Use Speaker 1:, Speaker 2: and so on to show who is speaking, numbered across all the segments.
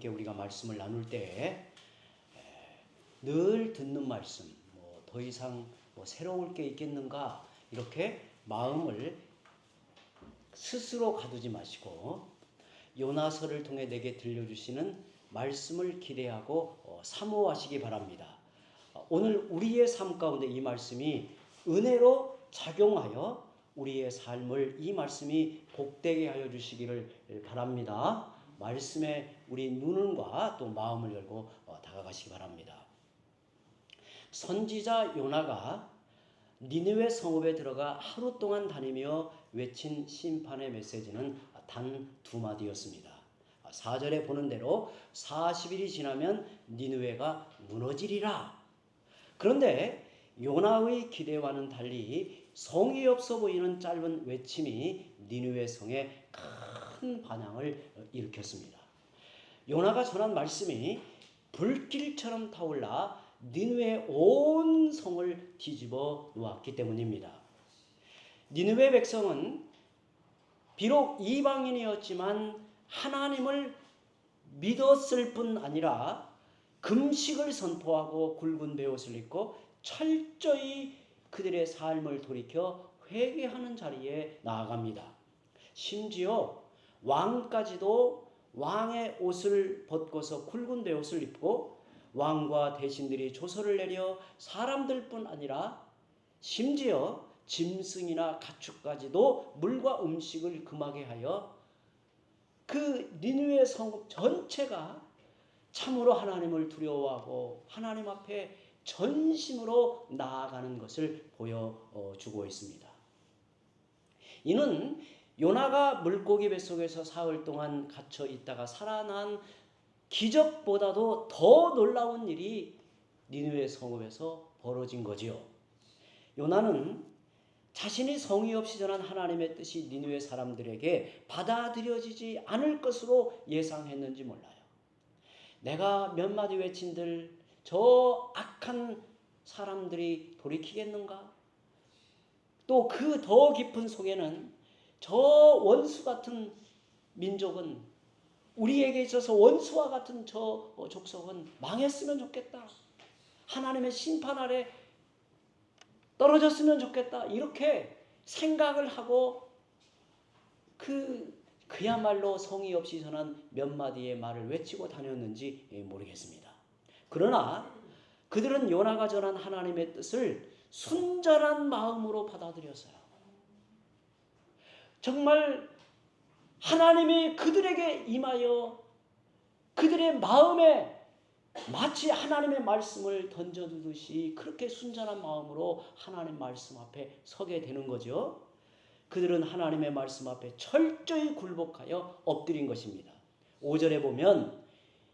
Speaker 1: 함께 우리가 말씀을 나눌 때 늘 듣는 말씀, 더 이상 새로울 게 있겠는가 이렇게 마음을 스스로 가두지 마시고 요나서를 통해 내게 들려주시는 말씀을 기대하고 사모하시기 바랍니다. 오늘 우리의 삶 가운데 이 말씀이 은혜로 작용하여 우리의 삶을 이 말씀이 복되게 하여 주시기를 바랍니다. 말씀에 우리 눈과 또 마음을 열고 다가가시기 바랍니다. 선지자 요나가 니느웨 성읍에 들어가 하루 동안 다니며 외친 심판의 메시지는 단 두 마디였습니다. 4절에 보는 대로 40일이 지나면 니느웨가 무너지리라. 그런데 요나의 기대와는 달리 성의 없어 보이는 짧은 외침이 니느웨 성에 큰 반향을 일으켰습니다. 요나가 전한 말씀이 불길처럼 타올라 니느웨 온 성을 뒤집어 놓았기 때문입니다. 니느웨 백성은 비록 이방인이었지만 하나님을 믿었을 뿐 아니라 금식을 선포하고 굵은 베옷을 입고 철저히 그들의 삶을 돌이켜 회개하는 자리에 나아갑니다. 심지어 왕까지도 왕의 옷을 벗고서 굵은 베옷을 입고 왕과 대신들이 조서를 내려 사람들뿐 아니라 심지어 짐승이나 가축까지도 물과 음식을 금하게 하여 그 니느웨 성읍 전체가 참으로 하나님을 두려워하고 하나님 앞에 전심으로 나아가는 것을 보여주고 있습니다. 이는 요나가 물고기 뱃속에서 사흘 동안 갇혀 있다가 살아난 기적보다도 더 놀라운 일이 니느웨 성읍에서 벌어진 거지요. 요나는 자신이 성의 없이 전한 하나님의 뜻이 니느웨 사람들에게 받아들여지지 않을 것으로 예상했는지 몰라요. 내가 몇 마디 외친들 저 악한 사람들이 돌이키겠는가? 또 그 더 깊은 속에는 저 원수 같은 민족은 우리에게 있어서 원수와 같은 저 족속은 망했으면 좋겠다. 하나님의 심판 아래 떨어졌으면 좋겠다. 이렇게 생각을 하고 그야말로 성의 없이 전한 몇 마디의 말을 외치고 다녔는지 모르겠습니다. 그러나 그들은 요나가 전한 하나님의 뜻을 순전한 마음으로 받아들였어요. 정말 하나님이 그들에게 임하여 그들의 마음에 마치 하나님의 말씀을 던져두듯이 그렇게 순전한 마음으로 하나님 말씀 앞에 서게 되는 거죠. 그들은 하나님의 말씀 앞에 철저히 굴복하여 엎드린 것입니다. 5절에 보면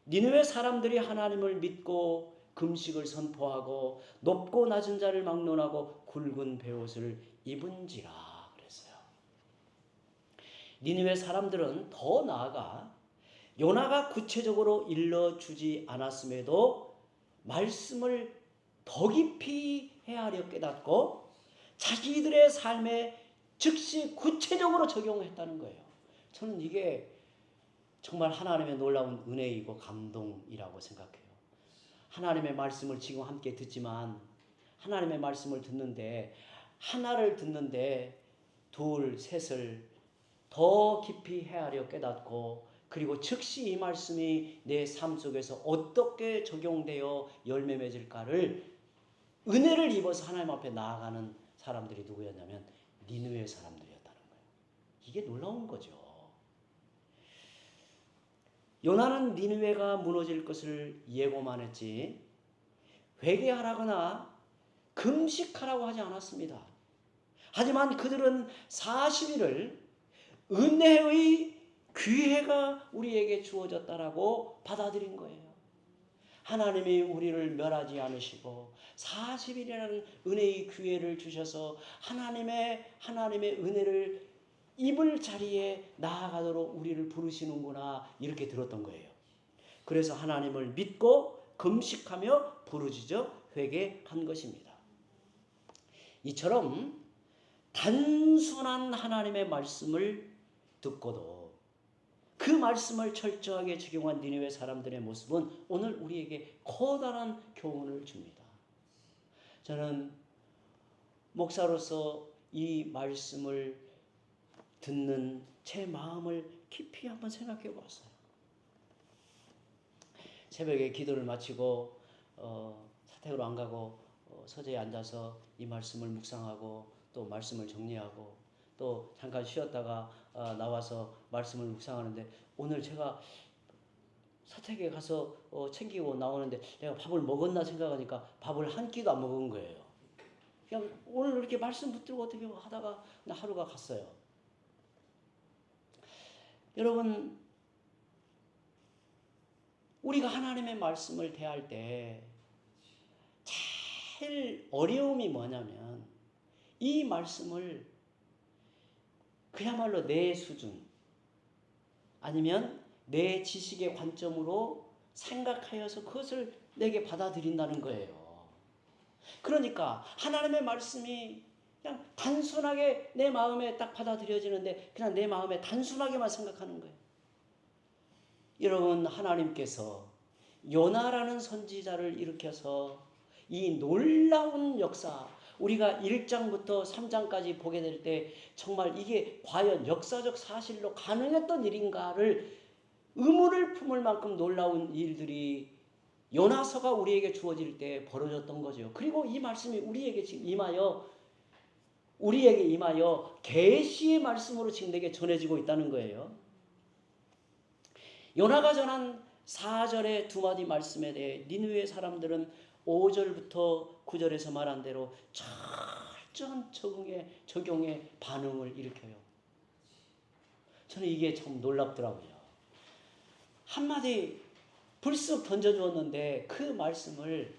Speaker 1: 니느웨 사람들이 하나님을 믿고 금식을 선포하고 높고 낮은 자를 막론하고 굵은 베옷을 입은지라 그랬어요. 니느웨 사람들은 더 나아가 요나가 구체적으로 일러주지 않았음에도 말씀을 더 깊이 헤아려 깨닫고 자기들의 삶에 즉시 구체적으로 적용했다는 거예요. 저는 이게 정말 하나님의 놀라운 은혜이고 감동이라고 생각해요. 하나님의 말씀을 지금 함께 듣지만 하나님의 말씀을 듣는데 하나를 듣는데 둘, 셋을 더 깊이 헤아려 깨닫고 그리고 즉시 이 말씀이 내 삶 속에서 어떻게 적용되어 열매 맺을까를 은혜를 입어서 하나님 앞에 나아가는 사람들이 누구였냐면 니느웨 사람들이었다는 거예요. 이게 놀라운 거죠. 요나는 니느웨가 무너질 것을 예고만 했지 회개하라거나 금식하라고 하지 않았습니다. 하지만 그들은 40일을 은혜의 기회가 우리에게 주어졌다라고 받아들인 거예요. 하나님이 우리를 멸하지 않으시고 40일이라는 은혜의 기회를 주셔서 하나님의 은혜를 입을 자리에 나아가도록 우리를 부르시는구나 이렇게 들었던 거예요. 그래서 하나님을 믿고 금식하며 부르짖어 회개한 것입니다. 이처럼 단순한 하나님의 말씀을 듣고도 그 말씀을 철저하게 적용한 니느웨 사람들의 모습은 오늘 우리에게 커다란 교훈을 줍니다. 저는 목사로서 이 말씀을 듣는 제 마음을 깊이 한번 생각해 보았어요. 새벽에 기도를 마치고 사택으로 안 가고 서재에 앉아서 이 말씀을 묵상하고 또 말씀을 정리하고 또 잠깐 쉬었다가 나와서 말씀을 묵상하는데, 오늘 제가 사택에 가서 챙기고 나오는데 내가 밥을 먹었나 생각하니까 밥을 한 끼도 안 먹은 거예요. 그냥 오늘 이렇게 말씀 붙들고 어떻게 하다가 하루가 갔어요. 여러분, 우리가 하나님의 말씀을 대할 때 제일 어려움이 뭐냐면, 이 말씀을 그야말로 내 수준 아니면 내 지식의 관점으로 생각하여서 그것을 내게 받아들인다는 거예요. 그러니까 하나님의 말씀이 그냥 단순하게 내 마음에 딱 받아들여지는데 그냥 내 마음에 단순하게만 생각하는 거예요. 여러분, 하나님께서 요나라는 선지자를 일으켜서 이 놀라운 역사, 우리가 1장부터 3장까지 보게 될 때 정말 이게 과연 역사적 사실로 가능했던 일인가를 의문을 품을 만큼 놀라운 일들이 요나서가 우리에게 주어질 때 벌어졌던 거죠. 그리고 이 말씀이 우리에게 지금 우리에게 임하여 계시의 말씀으로 지금 내게 전해지고 있다는 거예요. 요나가 전한 4절의 두 마디 말씀에 대해 니느웨 사람들은 5절부터 9절에서 말한 대로 철저한 적용의 반응을 일으켜요. 저는 이게 참 놀랍더라고요. 한마디 불쑥 던져주었는데 그 말씀을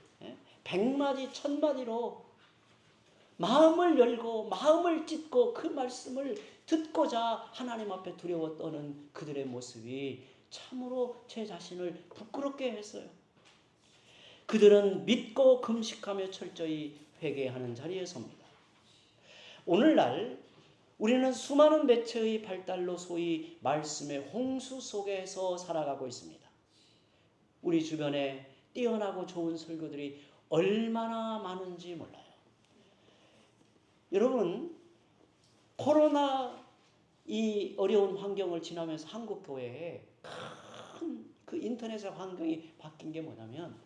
Speaker 1: 100마디 1000마디로 마음을 열고 마음을 찢고 그 말씀을 듣고자 하나님 앞에 두려워 떠는 그들의 모습이 참으로 제 자신을 부끄럽게 했어요. 그들은 믿고 금식하며 철저히 회개하는 자리에 섭니다. 오늘날 우리는 수많은 매체의 발달로 소위 말씀의 홍수 속에서 살아가고 있습니다. 우리 주변에 뛰어나고 좋은 설교들이 얼마나 많은지 몰라요. 여러분, 코로나 이 어려운 환경을 지나면서 한국 교회에 큰 그 인터넷의 환경이 바뀐 게 뭐냐면,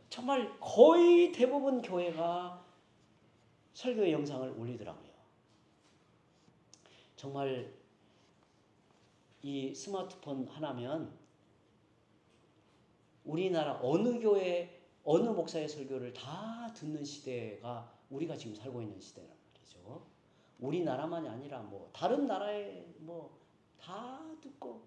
Speaker 1: 정말 거의 대부분 교회가 설교의 영상을 올리더라고요. 정말 이 스마트폰 하나면 우리나라 어느 교회 어느 목사의 설교를 다 듣는 시대가 우리가 지금 살고 있는 시대란 말이죠. 우리나라만이 아니라 뭐 다른 나라에 뭐 다 듣고,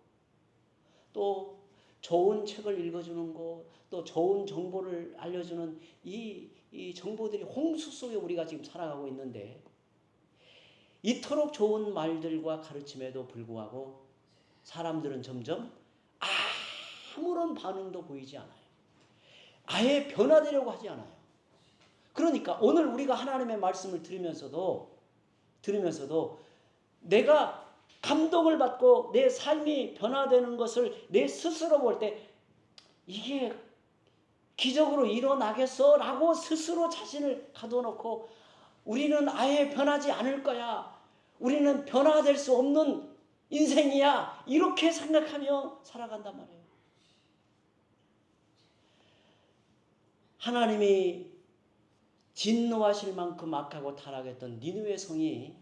Speaker 1: 또 좋은 책을 읽어주는 거, 또 좋은 정보를 알려주는 이 정보들이 홍수 속에 우리가 지금 살아가고 있는데, 이토록 좋은 말들과 가르침에도 불구하고 사람들은 점점 아무런 반응도 보이지 않아요. 아예 변화되려고 하지 않아요. 그러니까 오늘 우리가 하나님의 말씀을 들으면서도 내가 감동을 받고 내 삶이 변화되는 것을 내 스스로 볼 때 이게 기적으로 일어나겠어? 라고 스스로 자신을 가둬놓고 우리는 아예 변하지 않을 거야, 우리는 변화될 수 없는 인생이야, 이렇게 생각하며 살아간단 말이에요. 하나님이 진노하실 만큼 악하고 타락했던 니느웨 성이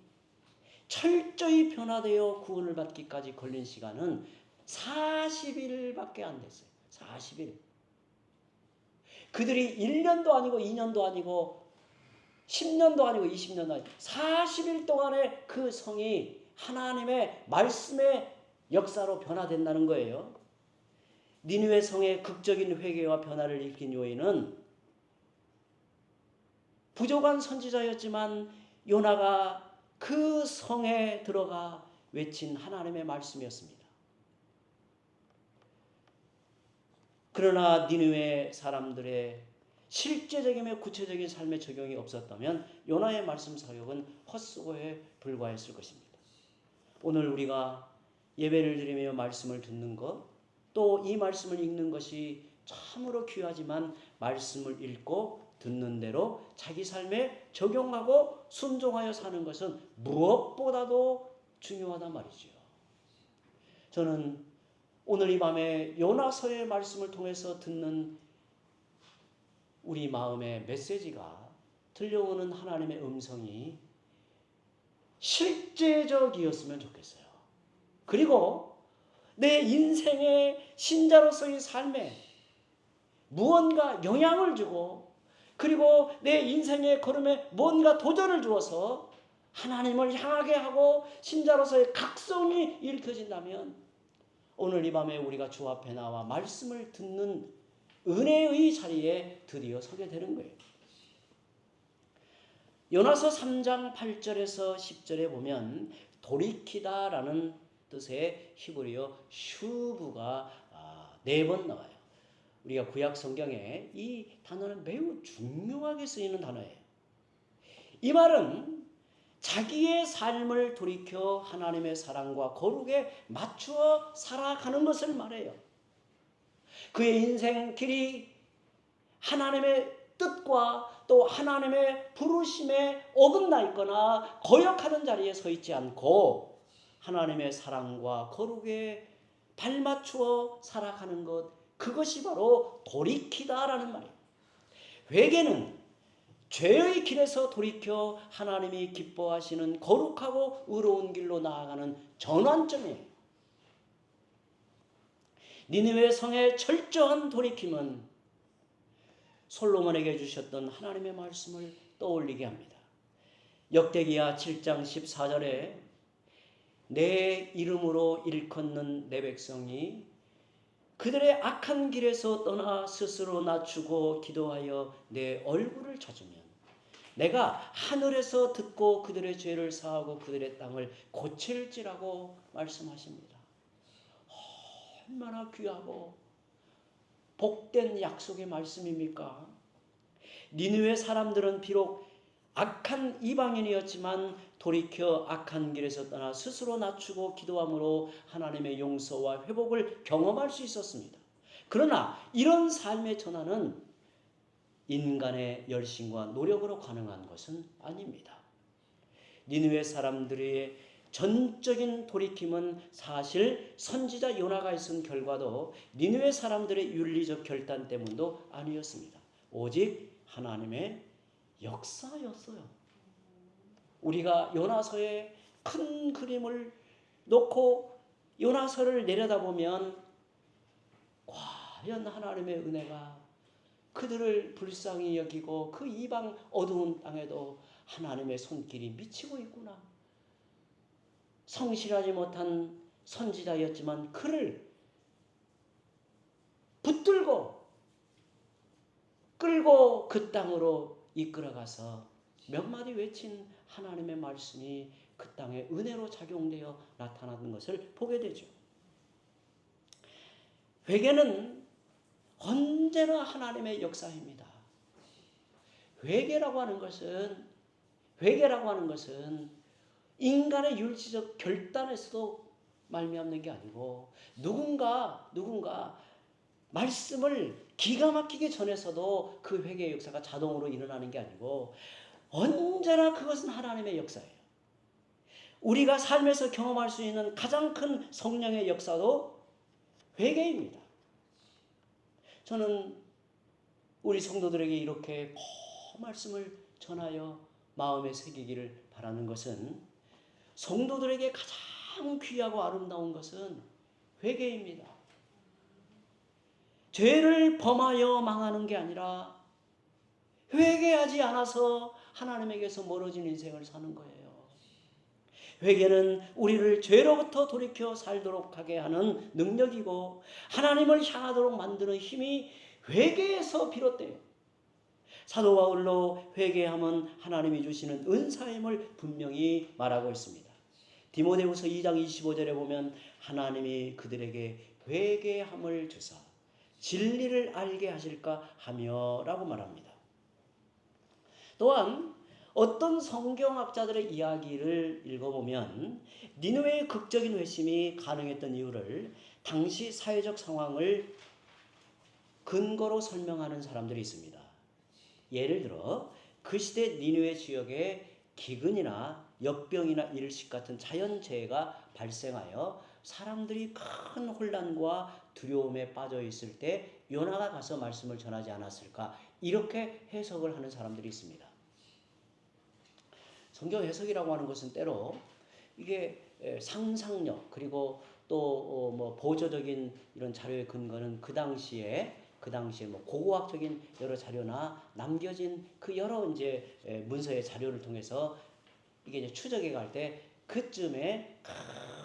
Speaker 1: 철저히 변화되어 구원을 받기까지 걸린 시간은 40일밖에 안 됐어요. 40일. 그들이 1년도 아니고 2년도 아니고 10년도 아니고 20년도 아니고 40일 동안에 그 성이 하나님의 말씀의 역사로 변화된다는 거예요. 니느웨 성의 극적인 회개와 변화를 일으킨 요인은 부족한 선지자였지만 요나가 그 성에 들어가 외친 하나님의 말씀이었습니다. 그러나 니느웨 사람들의 실제적이며 구체적인 삶의 적용이 없었다면 요나의 말씀 사역은 헛수고에 불과했을 것입니다. 오늘 우리가 예배를 드리며 말씀을 듣는 것, 또 이 말씀을 읽는 것이 참으로 귀하지만 말씀을 읽고 듣는 대로 자기 삶에 적용하고 순종하여 사는 것은 무엇보다도 중요하단 말이지요. 저는 오늘 이 밤에 요나서의 말씀을 통해서 듣는 우리 마음의 메시지가, 들려오는 하나님의 음성이 실제적이었으면 좋겠어요. 그리고 내 인생의 신자로서의 삶에 무언가 영향을 주고, 그리고 내 인생의 걸음에 뭔가 도전을 주어서 하나님을 향하게 하고 신자로서의 각성이 일으켜진다면, 오늘 이 밤에 우리가 주 앞에 나와 말씀을 듣는 은혜의 자리에 드디어 서게 되는 거예요. 요나서 3장 8절에서 10절에 보면 돌이키다라는 뜻의 히브리어 슈브가 4번 나와요. 우리가 구약 성경에 이 단어는 매우 중요하게 쓰이는 단어예요. 이 말은 자기의 삶을 돌이켜 하나님의 사랑과 거룩에 맞추어 살아가는 것을 말해요. 그의 인생 길이 하나님의 뜻과 또 하나님의 부르심에 어긋나 있거나 거역하는 자리에 서 있지 않고 하나님의 사랑과 거룩에 발맞추어 살아가는 것, 그것이 바로 돌이키다라는 말이에요. 회개는 죄의 길에서 돌이켜 하나님이 기뻐하시는 거룩하고 의로운 길로 나아가는 전환점이에요. 니느웨 성의 철저한 돌이킴은 솔로몬에게 주셨던 하나님의 말씀을 떠올리게 합니다. 역대기야 7장 14절에 내 이름으로 일컫는 내 백성이 그들의 악한 길에서 떠나 스스로 낮추고 기도하여 내 얼굴을 찾으면 내가 하늘에서 듣고 그들의 죄를 사하고 그들의 땅을 고칠지라고 말씀하십니다. 얼마나 귀하고 복된 약속의 말씀입니까? 니느웨 사람들은 비록 악한 이방인이었지만 돌이켜 악한 길에서 떠나 스스로 낮추고 기도함으로 하나님의 용서와 회복을 경험할 수 있었습니다. 그러나 이런 삶의 전환은 인간의 열심과 노력으로 가능한 것은 아닙니다. 니느웨 사람들의 전적인 돌이킴은 사실 선지자 요나가 있은 결과도 니느웨 사람들의 윤리적 결단 때문도 아니었습니다. 오직 하나님의 역사였어요. 우리가 요나서의 큰 그림을 놓고 요나서를 내려다보면 과연 하나님의 은혜가 그들을 불쌍히 여기고 그 이방 어두운 땅에도 하나님의 손길이 미치고 있구나. 성실하지 못한 선지자였지만 그를 붙들고 끌고 그 땅으로 이끌어가서 몇 마디 외친 하나님의 말씀이 그 땅에 은혜로 작용되어 나타나는 것을 보게 되죠. 회개는 언제나 하나님의 역사입니다. 회개라고 하는 것은 인간의 윤리적 결단에서도 말미암는 게 아니고 누군가 말씀을 기가 막히게 전해서도 그 회개의 역사가 자동으로 일어나는 게 아니고 언제나 그것은 하나님의 역사예요. 우리가 삶에서 경험할 수 있는 가장 큰 성령의 역사도 회개입니다. 저는 우리 성도들에게 이렇게 말씀을 전하여 마음에 새기기를 바라는 것은, 성도들에게 가장 귀하고 아름다운 것은 회개입니다. 죄를 범하여 망하는 게 아니라 회개하지 않아서 하나님에게서 멀어진 인생을 사는 거예요. 회개는 우리를 죄로부터 돌이켜 살도록 하게 하는 능력이고 하나님을 향하도록 만드는 힘이 회개에서 비롯돼요. 사도 바울로 회개함은 하나님이 주시는 은사임을 분명히 말하고 있습니다. 디모데후서 2장 25절에 보면 하나님이 그들에게 회개함을 주사 진리를 알게 하실까 하며 라고 말합니다. 또한 어떤 성경학자들의 이야기를 읽어보면 니느웨의 극적인 회심이 가능했던 이유를 당시 사회적 상황을 근거로 설명하는 사람들이 있습니다. 예를 들어 그 시대 니느웨 지역에 기근이나 역병이나 일식 같은 자연재해가 발생하여 사람들이 큰 혼란과 두려움에 빠져 있을 때 요나가 가서 말씀을 전하지 않았을까, 이렇게 해석을 하는 사람들이 있습니다. 성경 해석이라고 하는 것은 때로 이게 상상력 그리고 또 뭐 보조적인 이런 자료의 근거는 그 당시에 뭐 고고학적인 여러 자료나 남겨진 그 여러 이제 문서의 자료를 통해서 이게 이제 추적해 갈 때 그쯤에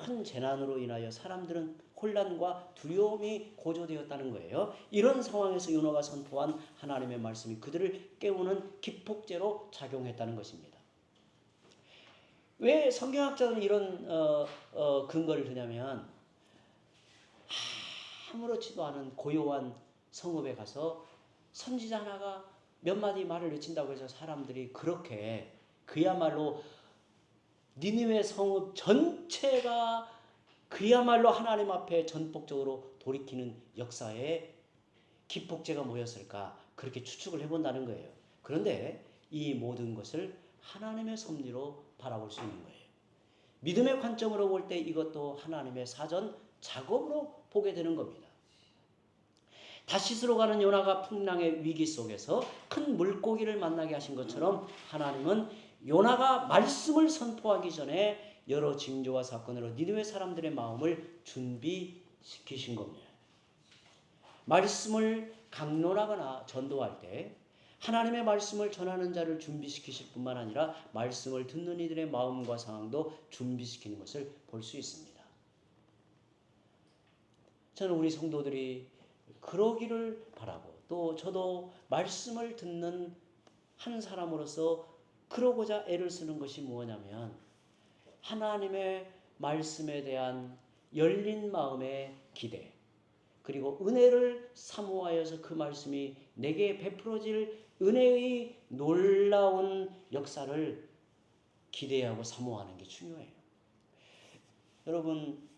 Speaker 1: 큰 재난으로 인하여 사람들은 혼란과 두려움이 고조되었다는 거예요. 이런 상황에서 요나가 선포한 하나님의 말씀이 그들을 깨우는 기폭제로 작용했다는 것입니다. 왜 성경학자들은 이런 근거를 드냐면, 아무렇지도 않은 고요한 성읍에 가서 선지자 하나가 몇 마디 말을 외친다고 해서 사람들이 그렇게 그야말로 니느웨 성읍 전체가 그야말로 하나님 앞에 전폭적으로 돌이키는 역사에 기폭제가 뭐였을까, 그렇게 추측을 해본다는 거예요. 그런데 이 모든 것을 하나님의 섭리로 바라볼 수 있는 거예요. 믿음의 관점으로 볼 때 이것도 하나님의 사전 작업으로 보게 되는 겁니다. 다시스로 가는 요나가 풍랑의 위기 속에서 큰 물고기를 만나게 하신 것처럼 하나님은 요나가 말씀을 선포하기 전에 여러 징조와 사건으로 니느웨 사람들의 마음을 준비시키신 겁니다. 말씀을 강론하거나 전도할 때 하나님의 말씀을 전하는 자를 준비시키실 뿐만 아니라 말씀을 듣는 이들의 마음과 상황도 준비시키는 것을 볼 수 있습니다. 저는 우리 성도들이 그러기를 바라고, 또 저도 말씀을 듣는 한 사람으로서 그러고자 애를 쓰는 것이 무엇이냐면, 하나님의 말씀에 대한 열린 마음의 기대, 그리고 은혜를 사모하여서 그 말씀이 내게 베풀어질 은혜의 놀라운 역사를 기대하고 사모하는 게 중요해요. 여러분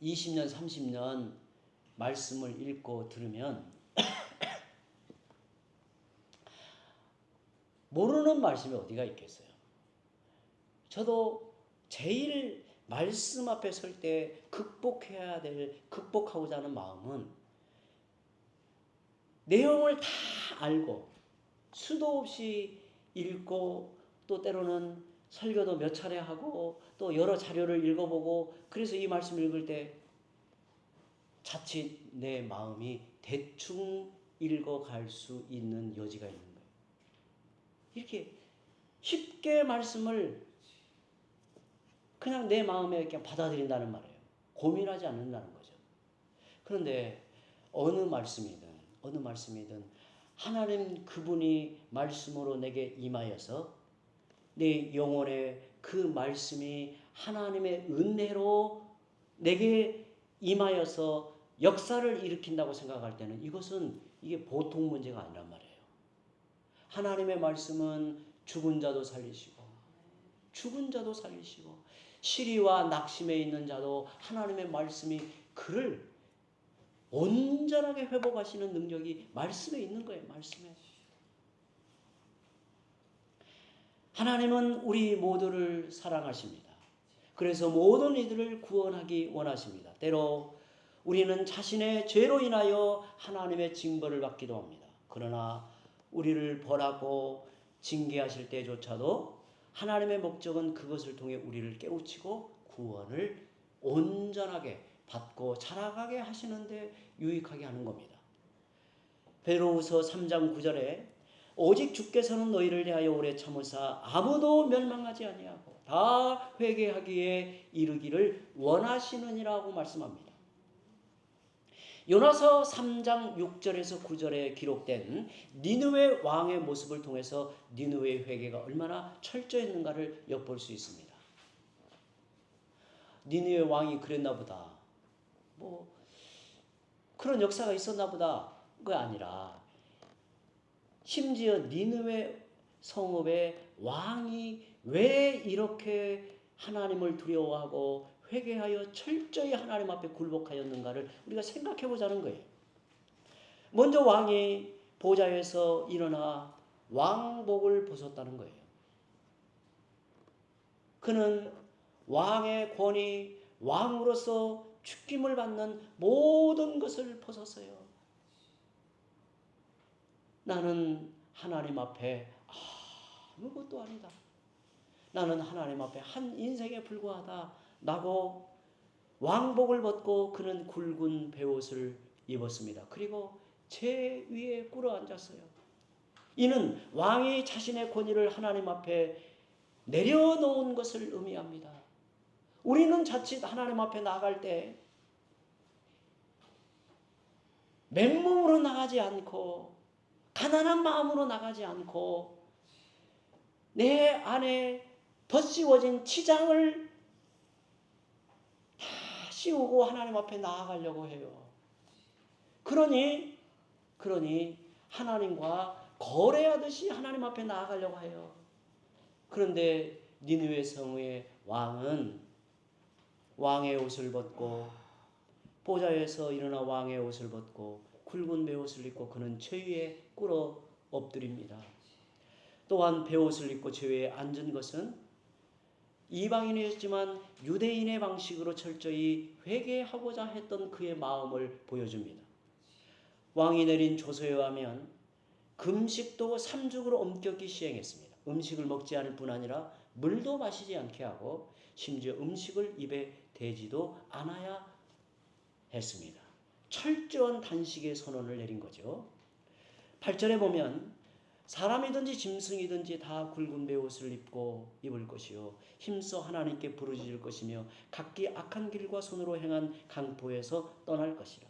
Speaker 1: 20년 30년 말씀을 읽고 들으면 모르는 말씀이 어디가 있겠어요. 저도 제일 말씀 앞에 설 때 극복하고자 하는 마음은 내용을 다 알고 수도 없이 읽고, 또 때로는 설교도 몇 차례 하고 또 여러 자료를 읽어보고, 그래서 이 말씀을 읽을 때 자칫 내 마음이 대충 읽어갈 수 있는 여지가 있는 거예요. 이렇게 쉽게 말씀을 그냥 내 마음에 그냥 받아들인다는 말이에요. 고민하지 않는다는 거죠. 그런데 어느 말씀이든 하나님 그분이 말씀으로 내게 임하여서 내 영혼에 그 말씀이 하나님의 은혜로 내게 임하여서 역사를 일으킨다고 생각할 때는 이게 보통 문제가 아니란 말이에요. 하나님의 말씀은 죽은 자도 살리시고 시리와 낙심에 있는 자도 하나님의 말씀이 그를 온전하게 회복하시는 능력이 말씀에 있는 거예요. 말씀에. 하나님은 우리 모두를 사랑하십니다. 그래서 모든 이들을 구원하기 원하십니다. 때로 우리는 자신의 죄로 인하여 하나님의 징벌을 받기도 합니다. 그러나 우리를 벌하고 징계하실 때조차도 하나님의 목적은 그것을 통해 우리를 깨우치고 구원을 온전하게 받고 자라가게 하시는데 유익하게 하는 겁니다. 베드로후서 3장 9절에 오직 주께서는 너희를 대하여 오래 참으사 아무도 멸망하지 아니하고 다 회개하기에 이르기를 원하시느니라고 말씀합니다. 요나서 3장 6절에서 9절에 기록된 니느웨 왕의 모습을 통해서 니느웨의 회개가 얼마나 철저했는가를 엿볼 수 있습니다. 니느웨 왕이 그랬나 보다, 뭐 그런 역사가 있었나 보다, 그게 아니라 심지어 니느웨 성읍의 왕이 왜 이렇게 하나님을 두려워하고 회개하여 철저히 하나님 앞에 굴복하였는가를 우리가 생각해 보자는 거예요. 먼저 왕이 보좌에서 일어나 왕복을 벗었다는 거예요. 그는 왕의 권위, 왕으로서 축임을 받는 모든 것을 벗었어요. 나는 하나님 앞에 아무것도 아니다. 나는 하나님 앞에 한 인생에 불과하다. 라고 왕복을 벗고 그는 굵은 베옷을 입었습니다. 그리고 제 위에 꿇어 앉았어요. 이는 왕이 자신의 권위를 하나님 앞에 내려놓은 것을 의미합니다. 우리는 자칫 하나님 앞에 나갈 때 맨몸으로 나가지 않고 가난한 마음으로 나가지 않고 내 안에 덧씌워진 치장을 다 씌우고 하나님 앞에 나아가려고 해요. 그러니 하나님과 거래하듯이 하나님 앞에 나아가려고 해요. 그런데 니느웨 성의 왕은 왕의 옷을 벗고 보좌에서 일어나 왕의 옷을 벗고 굵은 베옷을 입고 그는 최위에 꿇어 엎드립니다. 또한 베옷을 입고 최위에 앉은 것은 이방인이었지만 유대인의 방식으로 철저히 회개하고자 했던 그의 마음을 보여줍니다. 왕이 내린 조서에 의하면 금식도 3죽으로 엄격히 시행했습니다. 음식을 먹지 않을 뿐 아니라 물도 마시지 않게 하고 심지어 음식을 입에 대지도 않아야 했습니다. 철저한 단식의 선언을 내린 거죠. 8절에 보면 사람이든지 짐승이든지 다 굵은 베옷을 입을 것이요 힘써 하나님께 부르짖을 것이며 각기 악한 길과 손으로 행한 강포에서 떠날 것이라.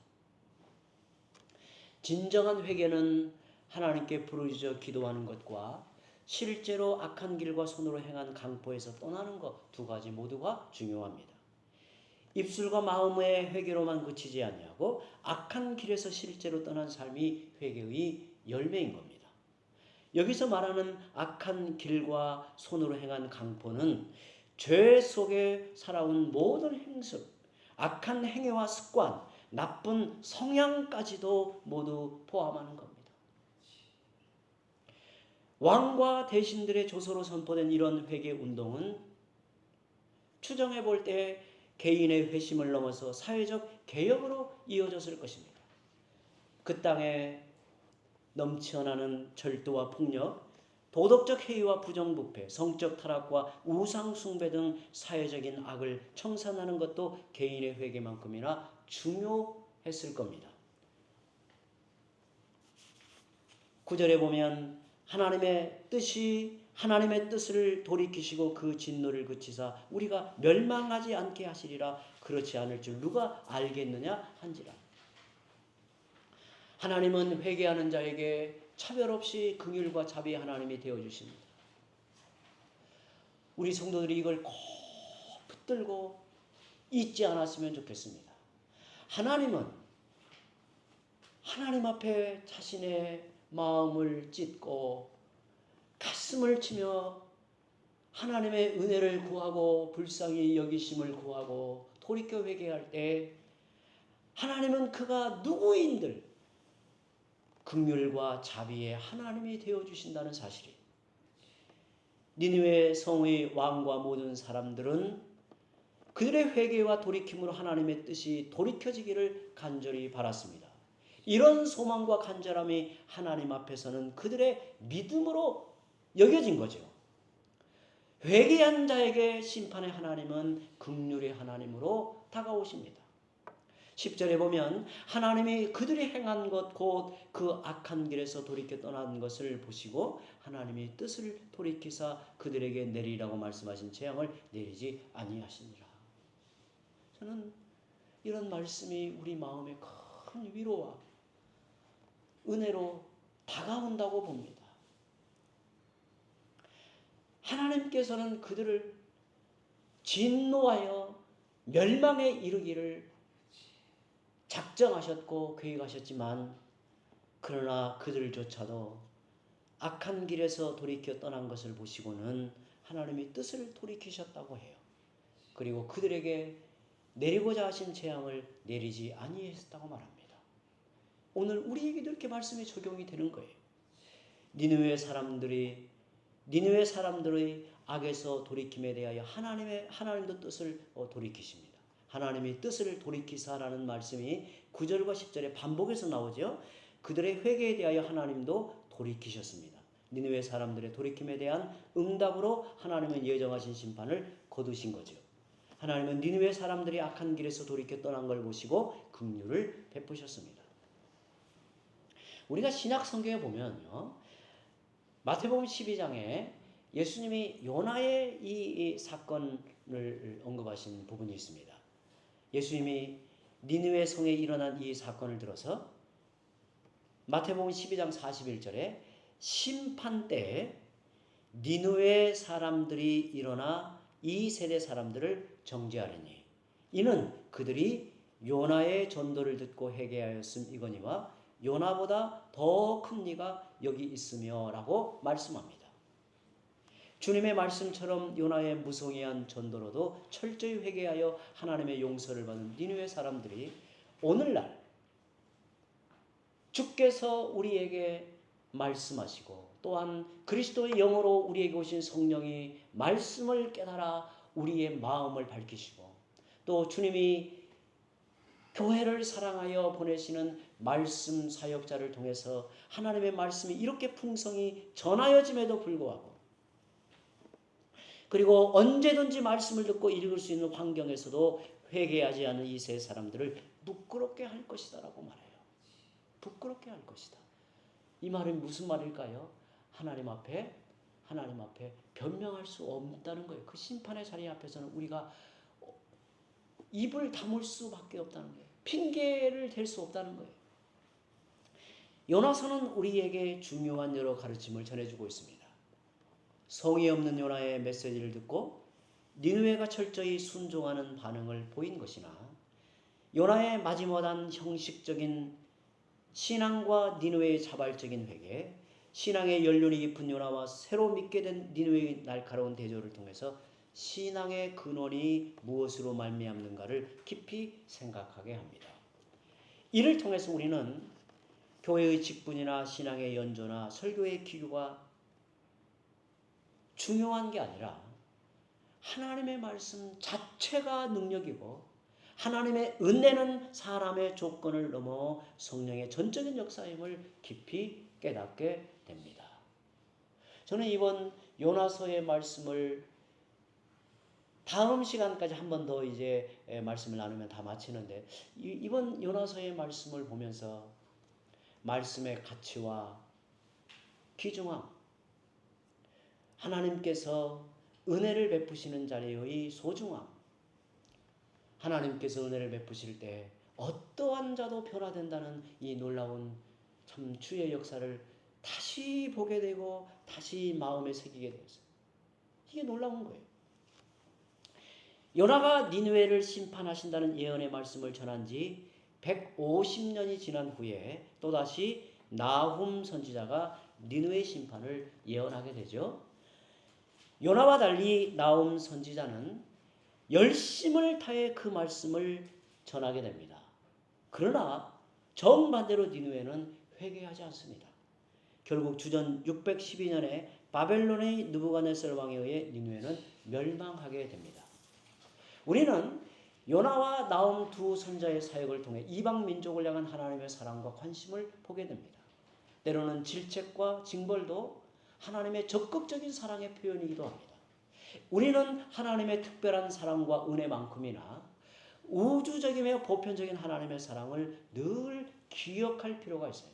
Speaker 1: 진정한 회개는 하나님께 부르짖어 기도하는 것과 실제로 악한 길과 손으로 행한 강포에서 떠나는 것 두 가지 모두가 중요합니다. 입술과 마음의 회개로만 그치지 아니하고 악한 길에서 실제로 떠난 삶이 회개의 열매인 겁니다. 여기서 말하는 악한 길과 손으로 행한 강포는 죄 속에 살아온 모든 행습, 악한 행위와 습관, 나쁜 성향까지도 모두 포함하는 겁니다. 왕과 대신들의 조서로 선포된 이런 회개 운동은 추정해 볼 때 개인의 회심을 넘어서 사회적 개혁으로 이어졌을 것입니다. 그 땅에 넘쳐나는 절도와 폭력, 도덕적 해이와 부정부패, 성적 타락과 우상 숭배 등 사회적인 악을 청산하는 것도 개인의 회개만큼이나 중요했을 겁니다. 9절에 보면 하나님의 뜻을 돌이키시고 그 진노를 그치사 우리가 멸망하지 않게 하시리라. 그렇지 않을 줄 누가 알겠느냐 한지라. 하나님은 회개하는 자에게 차별 없이 긍휼과 자비 하나님이 되어주십니다. 우리 성도들이 이걸 꼭 붙들고 잊지 않았으면 좋겠습니다. 하나님은 하나님 앞에 자신의 마음을 찢고 가슴을 치며 하나님의 은혜를 구하고 불쌍히 여기심을 구하고 돌이켜 회개할 때 하나님은 그가 누구인들 긍휼과 자비의 하나님이 되어주신다는 사실이에요. 니느웨 성의 왕과 모든 사람들은 그들의 회개와 돌이킴으로 하나님의 뜻이 돌이켜지기를 간절히 바랐습니다. 이런 소망과 간절함이 하나님 앞에서는 그들의 믿음으로 여겨진 거죠. 회개한 자에게 심판의 하나님은 긍휼의 하나님으로 다가오십니다. 10절에 보면 하나님이 그들이 행한 것 곧 그 악한 길에서 돌이켜 떠난 것을 보시고 하나님이 뜻을 돌이키사 그들에게 내리라고 말씀하신 재앙을 내리지 아니하시니라. 저는 이런 말씀이 우리 마음에 큰 위로와 은혜로 다가온다고 봅니다. 하나님께서는 그들을 진노하여 멸망에 이르기를 작정하셨고 계획하셨지만 그러나 그들조차도 악한 길에서 돌이켜 떠난 것을 보시고는 하나님이 뜻을 돌이키셨다고 해요. 그리고 그들에게 내리고자 하신 재앙을 내리지 아니했다고 말합니다. 오늘 우리에게도 이렇게 말씀이 적용이 되는 거예요. 니느웨 사람들의 악에서 돌이킴에 대하여 하나님도 뜻을 돌이키십니다. 하나님이 뜻을 돌이키사라는 말씀이 9절과 10절에 반복해서 나오죠. 그들의 회개에 대하여 하나님도 돌이키셨습니다. 니느웨 사람들의 돌이킴에 대한 응답으로 하나님은 예정하신 심판을 거두신 거죠. 하나님은 니느웨 사람들이 악한 길에서 돌이켜 떠난 걸 보시고 긍휼을 베푸셨습니다. 우리가 신약 성경에 보면요, 마태복음 12장에 예수님이 요나의 이 사건을 언급하신 부분이 있습니다. 예수님이 니느웨 성에 일어난 이 사건을 들어서 마태복음 12장 41절에 심판 때에 니느웨 사람들이 일어나 이 세대 사람들을 정죄하리니 이는 그들이 요나의 전도를 듣고 회개하였음이거니와 요나보다 더 큰 이가 여기 있으며 라고 말씀합니다. 주님의 말씀처럼 요나의 무성의한 전도로도 철저히 회개하여 하나님의 용서를 받은 니느웨 사람들이 오늘날 주께서 우리에게 말씀하시고 또한 그리스도의 영으로 우리에게 오신 성령이 말씀을 깨달아 우리의 마음을 밝히시고 또 주님이 교회를 사랑하여 보내시는 말씀 사역자를 통해서 하나님의 말씀이 이렇게 풍성히 전하여짐에도 불구하고 그리고 언제든지 말씀을 듣고 읽을 수 있는 환경에서도 회개하지 않은 이 세 사람들을 부끄럽게 할 것이다 라고 말해요. 부끄럽게 할 것이다. 이 말은 무슨 말일까요? 하나님 앞에 변명할 수 없다는 거예요. 그 심판의 자리 앞에서는 우리가 입을 다물 수밖에 없다는 거예요. 핑계를 댈 수 없다는 거예요. 요나서는 우리에게 중요한 여러 가르침을 전해주고 있습니다. 성의 없는 요나의 메시지를 듣고 니느웨가 철저히 순종하는 반응을 보인 것이나 요나의 마지못한 형식적인 신앙과 니느웨의 자발적인 회개, 신앙의 연륜이 깊은 요나와 새로 믿게 된 니느웨의 날카로운 대조를 통해서 신앙의 근원이 무엇으로 말미암는가를 깊이 생각하게 합니다. 이를 통해서 우리는 교회의 직분이나 신앙의 연조나 설교의 기류가 중요한 게 아니라 하나님의 말씀 자체가 능력이고 하나님의 은혜는 사람의 조건을 넘어 성령의 전적인 역사임을 깊이 깨닫게 됩니다. 저는 이번 요나서의 말씀을 다음 시간까지 한 번 더 이제 말씀을 나누면 다 마치는데 이번 요나서의 말씀을 보면서 말씀의 가치와 귀중함, 하나님께서 은혜를 베푸시는 자리의 소중함, 하나님께서 은혜를 베푸실 때 어떠한 자도 변화된다는 이 놀라운 참 주의 역사를 다시 보게 되고 다시 마음에 새기게 되었어요. 이게 놀라운 거예요. 요나가 니느웨를 심판하신다는 예언의 말씀을 전한 지 150년이 지난 후에 또다시 나훔 선지자가 니느웨 심판을 예언하게 되죠. 요나와 달리 나훔 선지자는 열심을 다해 그 말씀을 전하게 됩니다. 그러나 정반대로 니느웨는 회개하지 않습니다. 결국 주전 612년에 바벨론의 느부갓네살 왕에 의해 니느웨는 멸망하게 됩니다. 우리는 요나와 나훔 두 선자의 사역을 통해 이방 민족을 향한 하나님의 사랑과 관심을 보게 됩니다. 때로는 질책과 징벌도 하나님의 적극적인 사랑의 표현이기도 합니다. 우리는 하나님의 특별한 사랑과 은혜만큼이나 우주적이며 보편적인 하나님의 사랑을 늘 기억할 필요가 있어요.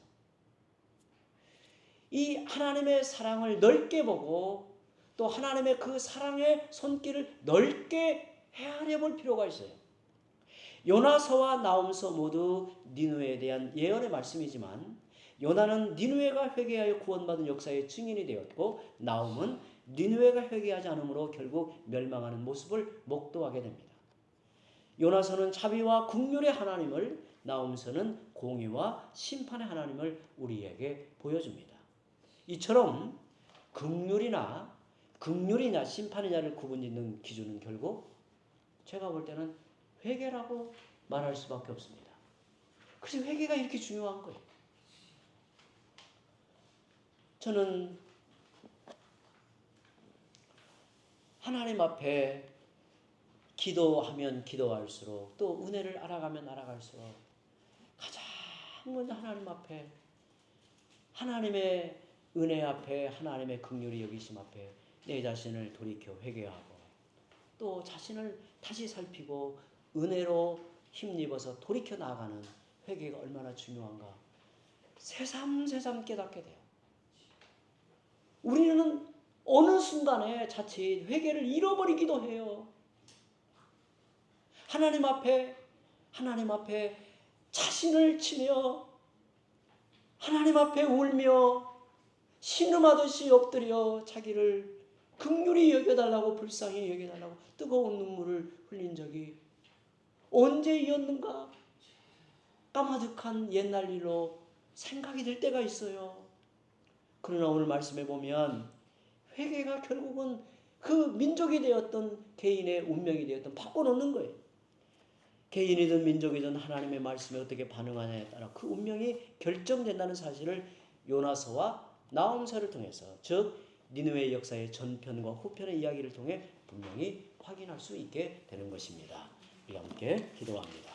Speaker 1: 이 하나님의 사랑을 넓게 보고 또 하나님의 그 사랑의 손길을 넓게 헤아려 볼 필요가 있어요. 요나서와 나훔서 모두 니느웨에 대한 예언의 말씀이지만 요나는 니느웨가 회개하여 구원받은 역사의 증인이 되었고 나훔은 니느웨가 회개하지 않으므로 결국 멸망하는 모습을 목도하게 됩니다. 요나서는 자비와 긍휼의 하나님을, 나훔서는 공의와 심판의 하나님을 우리에게 보여줍니다. 이처럼 긍휼이냐 심판이냐를 구분짓는 기준은 결국 제가 볼 때는 회개라고 말할 수밖에 없습니다. 그래서 회개가 이렇게 중요한 거예요. 저는 하나님 앞에 기도하면 기도할수록 또 은혜를 알아가면 알아갈수록 가장 먼저 하나님 앞에 하나님의 은혜 앞에 하나님의 긍휼이 여기심 앞에 내 자신을 돌이켜 회개하고 또 자신을 다시 살피고 은혜로 힘입어서 돌이켜 나아가는 회개가 얼마나 중요한가 새삼새삼 깨닫게 돼요. 우리는 어느 순간에 자칫 회개를 잃어버리기도 해요. 하나님 앞에 자신을 치며 하나님 앞에 울며 신음하듯이 엎드려 자기를 긍휼히 여겨달라고 불쌍히 여겨달라고 뜨거운 눈물을 흘린 적이 언제였는가 까마득한 옛날 일로 생각이 들 때가 있어요. 그러나 오늘 말씀해 보면 회개가 결국은 그 민족이 되었던 개인의 운명이 되었던 바꿔놓는 거예요. 개인이든 민족이든 하나님의 말씀에 어떻게 반응하냐에 따라 그 운명이 결정된다는 사실을 요나서와 나홈서를 통해서 즉 니느웨의 역사의 전편과 후편의 이야기를 통해 분명히 확인할 수 있게 되는 것입니다. 우리 함께 기도합니다.